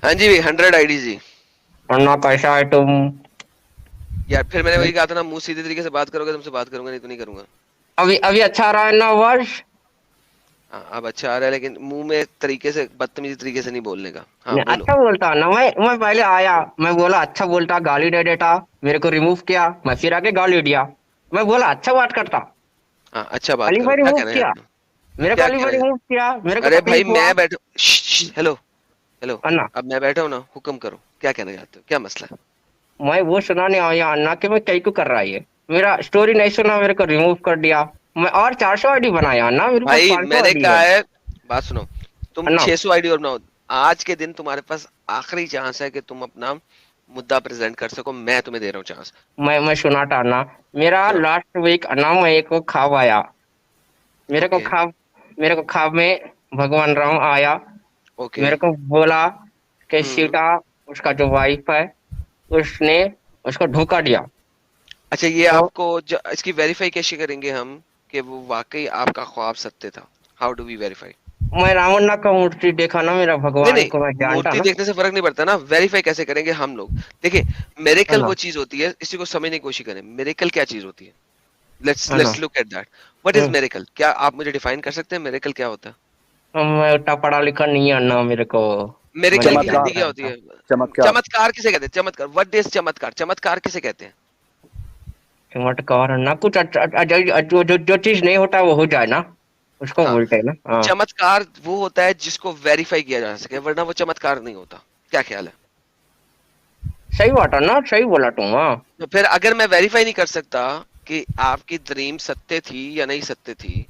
हाँ जी, 100 आईडी जी। अन्ना कैसा है तुम? यार फिर मैंने वही कहा था ना, मुंह सीधे तरीके से बात करोगे तुमसे बात करूंगा, नहीं तो नहीं करूंगा। अभी अभी अच्छा आ रहा है ना आवाज? हाँ अब अच्छा आ रहा है, लेकिन मुंह में तरीके से, बदतमीजी तरीके से नहीं बोलने का। हाँ नहीं, बोलो। अच्छा बोलता ना। मैं पहले आया, मैं बोला अच्छा बोलता, गाली दे देता, मेरे को रिमूव किया, मैं फिर आके गाली दिया। मैं बोला अच्छा बात करता, हाँ अच्छा बात अली करो, भाई क्या रिमूव कहना है किया, आपको? मेरे को क्या अली भाई कहना है? रिमूव किया, मेरे को अरे भाई तकलीफ हुआ। मैं बैठ, हेलो। हेलो। अन्ना, अब मैं बैठा हूँ ना, हुक्म करो, क्या कहना चाहते हो, क्या मसला है? मैं वो सुनाने आया अन्ना कि मैं कई को कर रहा है ये, मेरा स्टोरी नहीं सुना, मेरे को रिमूव कर दिया। मैं और 400 आईडी बनाया अन्ना, मेरे पास भाई 500 मैंने आईडी कहा है। है, बात सुनो, तुम अन्ना, 600 आईडी और बनाओ। आज के दिन तुम्हारे पास आखिरी चांस है कि तुम अपना मुद्दा प्रेजेंट कर सको, मैं तुम्हें दे रहा हूँ चांस। मैं सुनाता अन्ना। मेरा सुनाओ। लास्ट वीक अन्ना, मैं एक को ख्वाब आया। मेरे को ओके। ख्वाब मेरे को ख्वाब में भगवान राम आया। ओके। मेरे को बोला कि हम्म। सीता, उसका जो वाइफ है, उसने उसको धोखा दिया। अच्छा ये तो आपको इसकी वेरीफाई कैसे करेंगे हम कि वो वाकई आपका ख्वाब सत्य था? How do we verify? मैं रावण का मूर्ति देखा ना, मेरा नहीं भगवान को मैं नहीं, जानता मूर्ति ना। देखने से फर्क नहीं पड़ता ना, वेरीफाई कैसे करेंगे हम लोग? देखिए, है मेरेकल ना, वो चीज होती है, इसी को समझने की कोशिश करें, मेरेकल क्या चीज होती है। लेट्स है ना। Let's look at that. What is hmm, miracle? क्या आप मुझे डिफाइन कर सकते हैं मेरेकल क्या होता है? मैं उतना पढ़ा लिखा नहीं है ना, मेरे को मेरेकल की नहीं चमत्कार। हिंदी क्या जानता होती था। है? चमत्कार। चमत्कार किसे कहते हैं? चमत्कार, व्हाट इज चमत्कार? चमत्कार किसे कहते हैं? चमत्कार ना, कुछ जो चीज नहीं होता वो हो जाए ना, उसको हाँ, बोलते हैं ना। हाँ, चमत्कार वो होता है जिसको वेरीफाई किया जा सके, वरना वो चमत्कार नहीं होता। क्या ख्याल है? सही बात है ना, सही बोला तुम। हाँ, तो फिर अगर मैं वेरीफाई नहीं कर सकता कि आपकी ड्रीम सत्य थी या नहीं सत्य थी,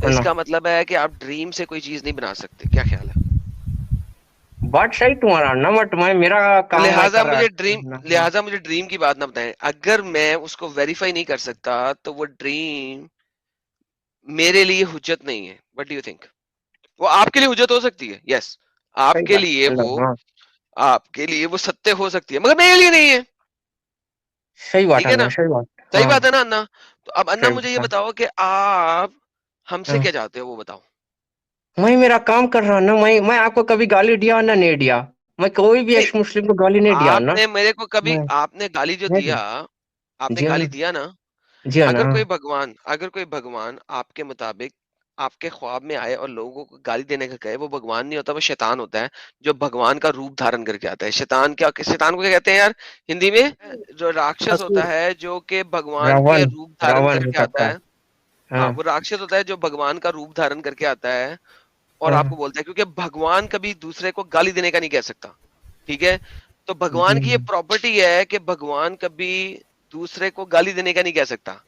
तो है ना। इसका मतलब है कि आप ड्रीम से कोई चीज नहीं बना सकते। क्या ख्याल है? बात सही तुम्हारा ना, बट मैं मेरा तो काम मैं लिहाजा कर रहा मुझे ड्रीम, था ना। हाँ, लिहाजा मुझे ड्रीम की बात ना बताएं। अगर मैं उसको वेरीफाई नहीं कर सकता तो वो ड्रीम मेरे लिए हुज्जत नहीं है। What do you think? वो आपके लिए हुज्जत हो सकती है, यस। सही आपके बात। लिए हेलो, वो, हाँ, आपके लिए वो सत्य हो सकती है, मगर मेरे लिए नहीं है। सही बात ठीक है है ना, ना? सही बात। सही हाँ, बात है ना अन्ना? तो अब अन्ना सही मुझे ये बात है। बताओ कि आप हमसे हाँ, क्या चाहते हो, वो बताओ। मैं मेरा काम कर रहा ना, मैं आपको कभी गाली दिया ना, नहीं दिया। मैं कोई भी नहीं, एक्स मुस्लिम को गाली नहीं दिया ना। आपने मेरे को कभी, मैं आपने गाली जो नहीं दिया, दिया। आपने जी हाँ गाली ना, दिया ना। जी हाँ ना। अगर कोई हाँ, भगवान, अगर कोई भगवान आपके मुताबिक आपके ख्वाब में आए और लोगों को गाली देने का कहे, वो भगवान नहीं होता, वो शैतान होता है, जो भगवान का रूप धारण करके आता है। शैतान क्या, शैतान को क्या कहते हैं यार हिंदी में? जो राक्षस होता असुर, है जो कि भगवान के रावण, रूप धारण रावण हो करके आता सकता है। है। हाँ, हाँ, वो राक्षस होता है जो भगवान का रूप धारण करके आता है और आपको हाँ, बोलता है, क्योंकि भगवान कभी दूसरे को गाली देने का नहीं कह सकता। ठीक है? तो जी भगवान की ये हाँ। प्रॉपर्टी है कि भगवान कभी दूसरे को गाली देने का नहीं कह सकता।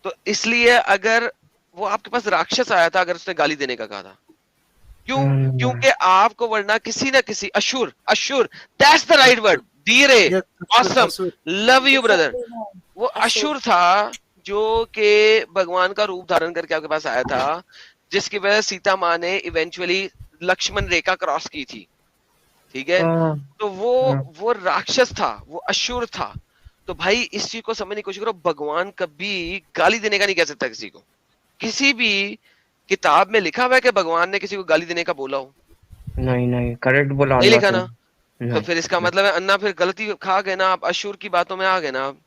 तो इसलिए अगर वो आपके पास राक्षस आया था, अगर उसने गाली देने का कहा था, क्यों? हम्म, क्योंकि आपको वरना किसी ना किसी, Asur, Asur, that's the right word, धीरे, ये असुर ऑसम, असुर। Love you brother. वो असुर। अशुर था जो कि भगवान का रूप धारण करके आपके पास आया था, जिसकी वजह सीता माँ ने इवेंचुअली लक्ष्मण रेखा क्रॉस की थी। ठीक है? हाँ, तो वो हाँ, वो राक्षस था, वो असुर था। तो भाई इस चीज को समझने की कोशिश करो, भगवान कभी गाली देने का नहीं कह सकता किसी को। किसी भी किताब में लिखा हुआ है कि भगवान ने किसी को गाली देने का बोला हो? नहीं नहीं, करेक्ट बोला नहीं ना लिखा तुम। ना? तो नहीं, फिर इसका नहीं। मतलब है अन्ना, फिर गलती खा गए ना आप, असुर की बातों में आ गए ना आप।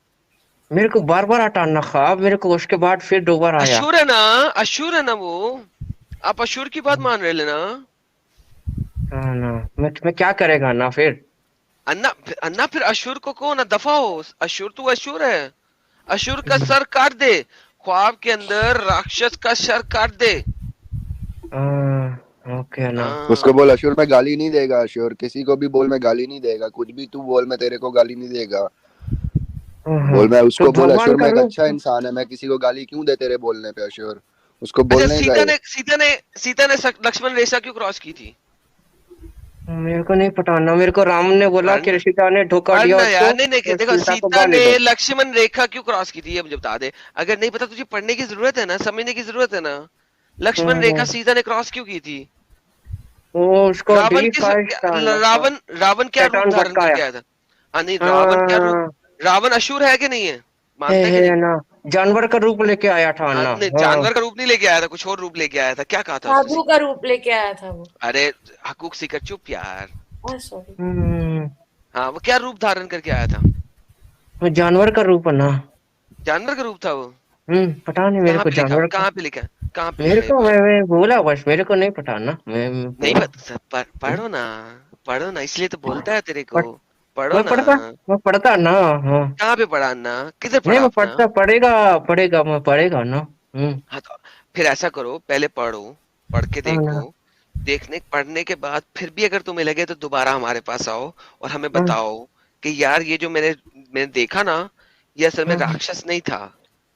मेरे को बार बार हटाना ख्वाब, मेरे को उसके बाद फिर दोबारा आया। असुर है ना, असुर है ना वो। आप असुर की बात मान रहे लेना। हाँ ना, मैं क्या करेगा ना फिर? अन्ना अन्ना फिर असुर को कहो ना, दफा हो। असुर तू असुर है, असुर का सर काट दे। ख्वाब के अंदर राक्षस का सर काट दे। हाँ, ओके ना। उसको हाँ। बोल अश्योर मैं गाली नहीं देगा, अश्योर किसी को भी बोल मैं गाली नहीं देगा, कुछ भी तू बोल मैं तेरे को गाली नहीं देगा। हाँ, बोल मैं तो उसको बोल भगवान अश्योर का मैं एक अच्छा रूप। इंसान है, मैं किसी को गाली क्यों दे तेरे बोलने पे अश्योर। उसको अच्छा, बोलने का है। सीता ने लक्ष्मण रेखा क्यों क्रॉस की थी? मेरे को नहीं पता ना, मेरे को राम ने बोला पढ़, कि सीता ने धोखा दिया पढ़ना उसको, यार। नहीं नहीं, तो देखो, सीता को सीता गाली ने दो। लक्ष्मण रेखा क्यों क्रॉस की थी ये मुझे बता दे। अगर नहीं पता, तुझे पढ़ने की जरूरत है ना, समझने की जरूरत है ना। लक्ष्मण रेखा हम्म, सीता ने क्रॉस क्यों की थी? वो उसको रावण डीप किस, था ना। रावण, रावण क्या रूप शैतान धारण भटकाया। करके आया था? हाँ नहीं, रावण क्या रूप, हाँ, रावण असुर है कि नहीं है? मानते हैं कि है नहीं? ना, जानवर का रूप लेके आया था हाँ ना। नहीं, हाँ, जानवर का रूप नहीं लेके आया था, कुछ और रूप लेके आया था। क्या कहा था उसने साधु सीता का को? रूप लेके आया था वो। अरे हकूक सीकर, चुप यार। हम्म, हाँ, वो क्या रूप धारण करके आया था? वो जानवर का रूप है ना। जानवर का रूप था वो? पता नहीं मेरे कहाँ को पे लिखा, जानवर का। कहाँ पे लिखा है, कहाँ पे मेरे लिखा है ये को बात? मैं बोला बस, मेरे को नहीं पता ना, मैं नहीं बोला। पता सर, पढ़ो ना, पढ़ो ना, इसलिए तो बोलता है तेरे को। पढ़ पढ़ो मैं ना। पढ़ता मैं पढ़ता ना। हाँ। कहाँ पे पढ़ा अन्ना? किधर नहीं पढ़ा मैं अपना? पढ़ता, पढ़ेगा पढ़ेगा, मैं पढ़ेगा ना। हाँ तो फिर ऐसा करो, पहले पढ़ो, पढ़ के हाँ देखो, ना। देखने पढ़ने के बाद फिर भी अगर तुम्हें लगे तो दोबारा हमारे पास आओ और हमें हाँ बताओ कि यार ये जो मैंने मैंने देखा ना, ये असल में हाँ राक्षस नहीं था।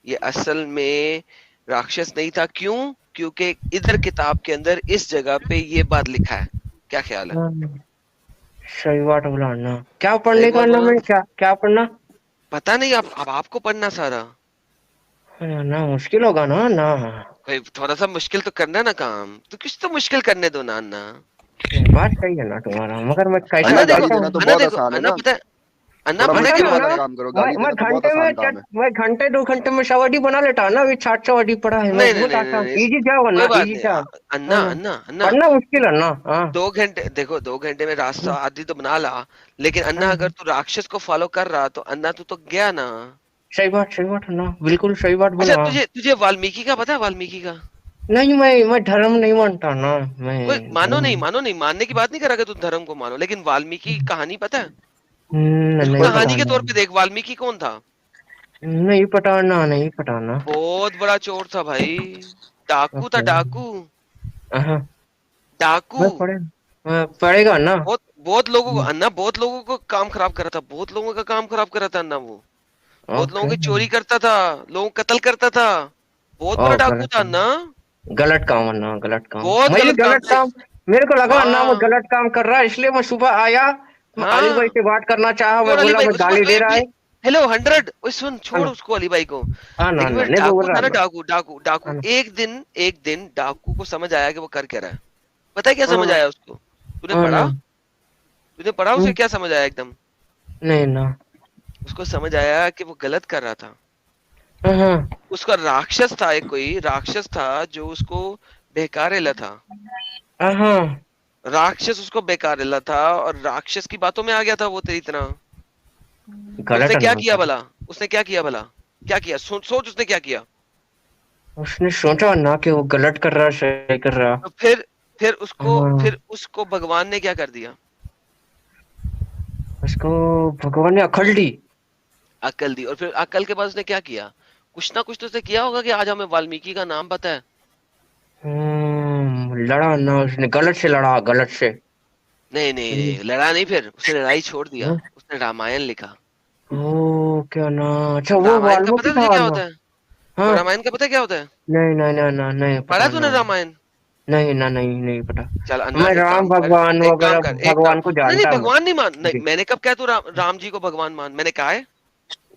ये असल में राक्षस नहीं था, क्यों? क्योंकि इधर किताब के अंदर इस जगह पे ये बात लिखा है। क्या ख्याल है? हाँ। सही बात बोला ना। क्या सही पढ़ने का बात ना, बोला मैं ना? क्या क्या पढ़ना? पता नहीं, अब आपको पढ़ना सारा। ना मुश्किल होगा ना ना। भाई थोड़ा सा मुश्किल तो करना ना काम, तो कुछ तो मुश्किल करने दो ना अन्ना। बात सही है ना तुम्हारा, मगर मैं कैसा अन्ना अन्ना देखो, गाली कैसा देना हूँ। तो अन्ना बहुत देखो, आसान है अन्ना ना। पता है, अन्ना थोड़ा पता है क्या मुश्किल आसान बात है है? वाला ना। काम करो, गाली मैं देना तो बहुत घंटे में आसान काम है। मैं घंटे 2 घंटे में सवारी बना लेता ना, अभी 60 सवारी पढ़ा है, मैं नहीं नहीं बहुत नहीं नहीं, आसान, नहीं इजी जाओ कोई ना, बात इजी नहीं जाओ। अन्ना हाँ ना। अन्ना अन्ना पढ़ना मुश्किल है ना। हाँ 2 घंटे देखो, 2 घंटे में रास्ता आदि तो बना ला, लेकिन अन्ना अगर हाँ। तू राक्षस को फॉलो कर रहा तो अन्ना तू तो गया ना। सही बात है ना, बिल्कुल सही बात अच्छा, बोला। तुझे तुझे वाल्मीकि का पता है? वाल्मीकि का नहीं मैं धर्म नहीं मानता ना। मैं कोई मानो नहीं, धर्म मानो नहीं, मानने की बात नहीं कर रहा कि तू धर्म को मानो, लेकिन वाल्मीकि की कहानी पता है? उसको नहीं कहानी पता के ना। तौर पे देख, वाल्मीकि कौन था? नहीं पता ना, नहीं पता ना। बहुत बड़ा चोर था भाई, डाकू था, ओके। डाकू, हाँ। डाकू। मैं पढ़े पढ़ेगा ना। बहुत बहुत लोगों को अन्ना, बहुत लोगों को काम खराब करा था, बहुत लोगों का काम खराब करा था अन्ना वो। बहुत लोगों ओके। की चोरी करता था, लोगों को कत्ल करता था, बहुत ओ बड़ा डाकू गलत था काम, अन्ना। गलत काम है ना, गलत काम, बहुत मैं भी गलत काम गलत था। काम। मेरे को लगा ना मैं हाँ गलत काम कर रहा है, इसलिए मैं सुबह आया। मैं अली भाई हाँ। से बात करना चाहा, मैं छोड़ अली बोला भाई मैं को, गाली दे रहा है। हेलो 100, ओए सुन, हाँ छोड़ ना। उसको, अली भाई को। हाँ ना लेकिन ना, फिर नहीं बोल डाकू रहा था ना, ना। डाकू डाकू हाँ डाकू, ना। एक दिन डाकू को समझ आया कि वो कर क्या रहा है। पता है क्या समझ हाँ आया उसको? तूने हाँ पढ़ा? ना। तूने पढ़ा उसे हम्म, क्या समझ आया एकदम? नहीं ना। उसको समझ आया कि वो गलत कर रहा था। हाँ हाँ उसका राक्षस था, एक कोई राक्षस था जो उसको बेकारेला था। हाँ हाँ, राक्षस उसको बेकारेला था और राक्षस की बातों में आ गया था वो तेरी तरह। तो गलत उसने है क्या ना किया गलत। भला? उसने क्या किया भला? क्या किया? सोच उसने क्या किया? उसने सोचा ना कि वो गलत कर रहा, सही कर रहा। तो फिर उसको हाँ। फिर उसको भगवान ने क्या कर दिया? उसको भगवान ने अकल दी। अकल दी, और फिर अकल के बाद उसने क्या किया? कुछ ना कुछ तो उसने किया होगा कि आज हमें वाल्मीकि का नाम पता है। लड़ा ना, उसने गलत से लड़ा, गलत से। नहीं नहीं हम्म, नहीं, लड़ा नहीं, फिर उसने लड़ाई छोड़ दिया, हाँ। उसने रामायण लिखा। ओ क्या ना। अच्छा वो रामायण का पता वाल्मीकि है तुझे था क्या ना। होता है? हाँ। रामायण का पता है क्या होता है? नहीं नहीं नहीं नहीं नहीं पढ़ा है पता तूने ना। रामायण? नहीं ना, नहीं नहीं पता। चल अन्ना मैं एक राम काम कर, भगवान एक काम वगैरह कर, एक काम, भगवान को नहीं नहीं जानता मैं। भगवान नहीं मान, नहीं जी। मैंने कब कहा तू राम जी को भगवान मान? मैंने कहा है?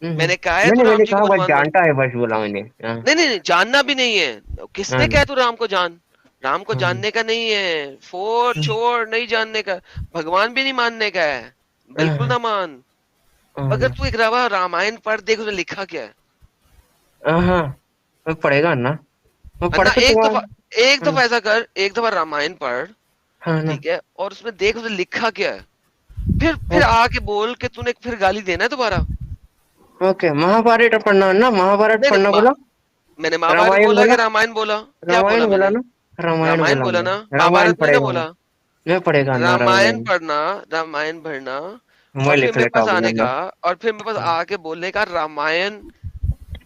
हम्म। मैंने कहा है तू मैंने राम मैंने जी को कहा बस भगवान मान? जानता है, बस बोला मैंने। हाँ नहीं नहीं नहीं, जानना भी नहीं है, किसने हाँ कहा तू राम को जान? राम को हाँ जानने का नहीं है, फोर छोड़, नहीं जानने का, भगवान भी नहीं मानने का है, बिल्कुल हाँ ना मान। अगर हाँ तू एक रवा रामायण पढ़, देख उसने लिखा क्या है। हाँ हाँ, मैं पढ़ेगा ना। मैं पढ़ अन्ना के एक तुम्हारा। दफा, एक हाँ दफा ऐसा कर, एक दफा रामायण पढ़, हाँ ना। ठीक है, और उसमें देख उसने लिखा क्या है। फिर आके बोल के तूने फिर गाली देना है दोबारा। ओके, महाभारत पढ़ना है ना, महाभारत नहीं पढ़ना नहीं, बोला। मैंने महाभारत रामायण बोला बोला। कि रामायण बोला? क्या बोला रामायण बोला मैंने? ना। रामायण रामायण बोला बोला ना, मैं, रामायण महाभारत नहीं ना पढ़ेगा मैं। बोला। मैं पढ़ेगा ना रामायण रामायण। पढ़ना, रामायण पढ़ना, मैं और फिर लिख मेरे लेता पास हूँ आने ना। का, और फिर मेरे पास आके बोलने का रामायण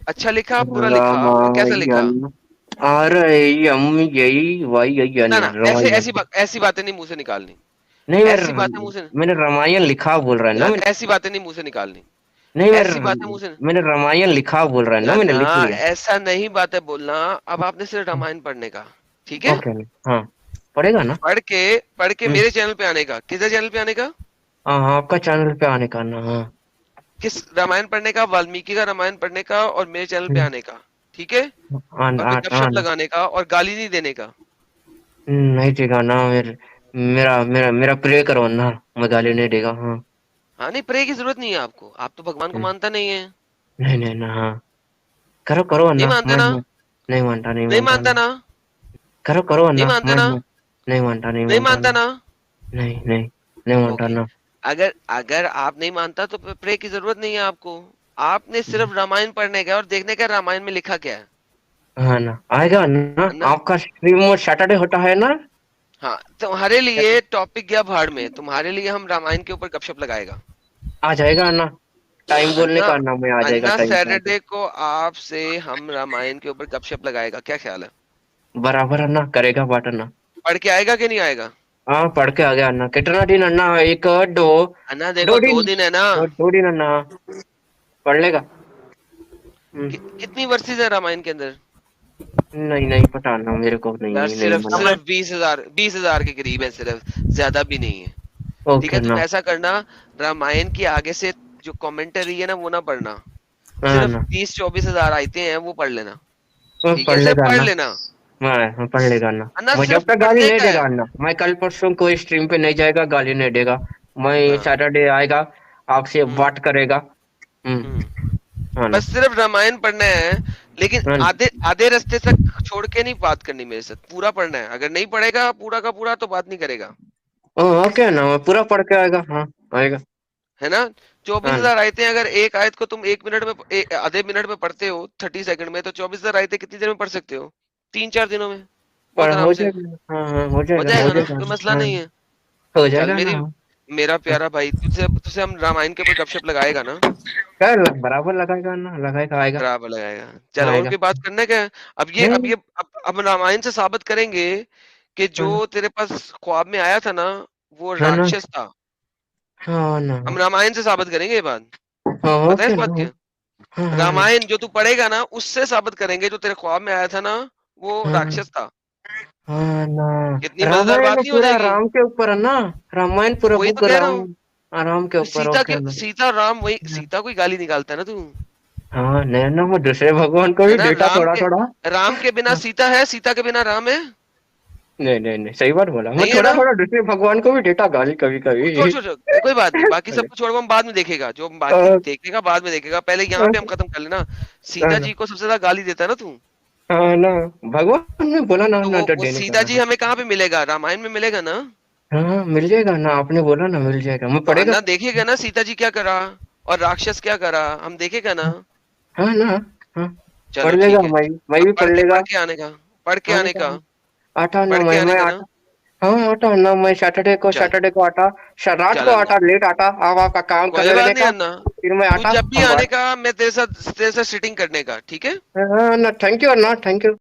अच्छा लिखा, बुरा लिखा, और कैसा लिखा। रामायण। अरे यम यही वही यही ना यानी ना, रामायण। ऐसी बातें नहीं मुंह से निकालनी। नहीं मैं ऐसी बातें मुंह से, मैंने रामायण लिखा बोल रहा है ना जान मैंने। ऐसी बातें नहीं मुंह से निकालनी। नहीं ऐसी बातें मुंह से, मैंने रामायण लिखा बोल रहा है ना, मैंने जाना, लिख लिया। ऐसा नहीं बातें बोलना। अब आपने सिर्फ रामायण पढ़ने का, ठीक है? ओके। हाँ पढ़ेगा ना। पढ़ के हम्म, मेरे चैनल पे आने का, किधर चैनल पे आने का? हाँ हाँ, आपका चैनल पे आने का ना। हाँ। किस रामायण पढ़ने का? वाल्मीकि का रामायण पढ़ने का, और मेरे चैनल पे हम्म, आने का, ठीक है? और फिर हाँ गपशप लगाने का और गाली नहीं देने का। नहीं देगा ना, मेरा मेरा मेरा प्रे करो ना। मैं गाली नहीं देगा। हाँ। हाँ नहीं, प्रे की जरूरत नहीं है आपको, आप तो भगवान को हम्म, मानता नहीं है। नहीं नहीं ना। हाँ करो करो नहीं ना, मानते ना? नहीं मानता, नहीं नहीं मानता मानता ना। ना? करो करो नहीं ना, मानते ना? नहीं मानता, नहीं नहीं मानता मानता ना। ना? नहीं नहीं। नहीं ओके। ना। अगर अगर आप नहीं मानता तो प्रे की जरूरत नहीं है आपको। आपने सिर्फ रामायण पढ़ने का और देखने का रामायण में लिखा क्या है। हाँ ना, आएगा ना। है ना। आपका स्ट्रीम वो सैटरडे होता है ना। हाँ, तुम्हारे लिए टॉपिक गया भाड़ में, तुम्हारे लिए हम रामायण के ऊपर गपशप लगाएगा। आ जाएगा ना, टाइम बोलने अन्ना का ना, मैं आ जाएगा अन्ना टाइम पे आके। सैटरडे को आपसे हम रामायण के ऊपर गपशप लगाएगा, क्या ख्याल है। बराबर है ना, करेगा बात है ना। पढ़ के आएगा कि नहीं आएगा। हाँ पढ़ के आ गया अन्ना, कितना दिन अन्ना, एक दो, अन्ना दो देखो दिन 2 दिन है ना। 2 दिन अन्ना पढ़ लेगा। कितनी वर्सेस है रामायण के अंदर। नहीं नहीं पता ना मेरे को, नहीं यार नहीं नहीं सिर्फ मालूम। सिर्फ 20,000 के करीब है सिर्फ, ज्यादा भी नहीं है। ठीक ओके है, तुम ना। ऐसा करना, रामायण के आगे से जो कमेंटरी है ना वो ना पढ़ना। हाँ सिर्फ ना, 30-24 हजार आयते हैं वो पढ़ लेना। वो ठीक पढ़ है, सिर्फ लेगा पढ़ ना। लेना। मैं पढ़ लेगा ना। अन्ना मैं जब सिर्फ तक गाली पढ़ने नहीं का देगा है। अन्ना, मैं कल परसों कोई स्ट्रीम पे नहीं जाएगा, गाली नहीं देगा। मैं हाँ। सैटरडे आएगा, आपसे हम्म। बात करेगा। हम्म। हाँ ना। बस सिर्फ रामायण पढ़ना है। लेकिन हाँ ना। आधे आधे रास्ते तक छोड़ के नहीं बात करनी मेरे साथ, पूरा पढ़ना है। अगर नहीं पढ़ेगा पूरा का पूरा तो बात नहीं करेगा। ओके ना, मैं पूरा पढ़ के आएगा, हाँ आएगा। है ना। चौबीस हाँ ना। हजार आयते हैं, अगर एक आयत को तुम 1 मिनट में आधे मिनट में पढ़ते हो 30 सेकंड में, तो 24,000 आयतें कितनी देर में पढ़ सकते हो। 3-4 दिनों में बहुत पर आराम हो से। जाएगा, हाँ हाँ हो हो जाएगा ना, जाएगा कोई ना, मसला हाँ नहीं है। हो चल जाएगा ना। मेरा प्यारा भाई, तुझसे तुझसे हम रामायण के ऊपर गपशप लगाएगा ना। बराबर लगाएगा ना, लगाएगा आएगा। बराबर लगाएगा। चल और आएगा। कोई बात करने का है? अब नहीं। ये अब रामायण से साबित करेंगे कि हाँ जो ना। तेरे पास ख्वाब में आया था ना वो हाँ ना। राक्षस था। हाँ ना। हम रामायण से साबित करेंगे ये बात। हाँ पता है ओके इस बात ना। क्या। हाँ हाँ ना। रामायण जो तू पढ़ेगा ना उससे साबित करेंगे जो तेरे ख्वाब में आया था ना वो हाँ राक्षस था। हाँ ना। कितनी मजेदार रामायण बात नहीं हो पूरा जाएगी। राम के ऊपर है ना। रामायण पूरा वही तो बुक कह रहा राम। हूँ। राम के तो ऊपर, ओके ना। सीता राम, वही सीता कोई गाली निकालता है ना तू। हाँ नहीं ना, मैं दूसरे भगवान को है भी ना। देता थोड़ा थोड़ा। राम के बिना सीता है, सीता के बिना राम है। नहीं नहीं नहीं, सही बात बोला, मैं नहीं है थोड़ा ना। थोड़ा दूसरे भगवान को भी देता गाली कभी छोड़ कभी। छोड़ छोड़, कोई बात नहीं, बाकी सब कुछ छोड़, हम बाद में देखेगा, जो बाकी देखेगा बाद में देखेगा, पहले यहाँ पे हम खत्म कर लेना। सीता जी को सबसे ज्यादा गाली देता है ना तू। हाँ ना, भगवान ने बोला ना तो ना तो वो देने का सीता जी ना। हमें कहाँ पे मिलेगा, रामायण में मिलेगा ना। हाँ मिल जाएगा ना, आपने बोला ना मिल जाएगा, मैं तो पढ़ेगा। अन्ना देखेगा ना सीता जी क्या करा और राक्षस क्या करा, हम देखेगा ना। हाँ ना। हाँ चलो पढ़ लेगा, ठीक है। मैं अब भी पढ़ लेगा। पढ़ के आने का। पढ़ के आने आएगा का। ना। आटा ना, पढ़ के आने मैं का ना। आटा। हाँ आटा ना, मैं चल। सैटरडे को आटा, रात चल को अन्ना, आटा, लेट आटा, आप आपका काम कोई बात करने नहीं का। अन्ना। फिर मैं तू आटा, जब भी हम आने बात। का मैं तेरे साथ सिटिंग करने का, ठीक है। हाँ ना, थैंक यू ना, थैंक यू।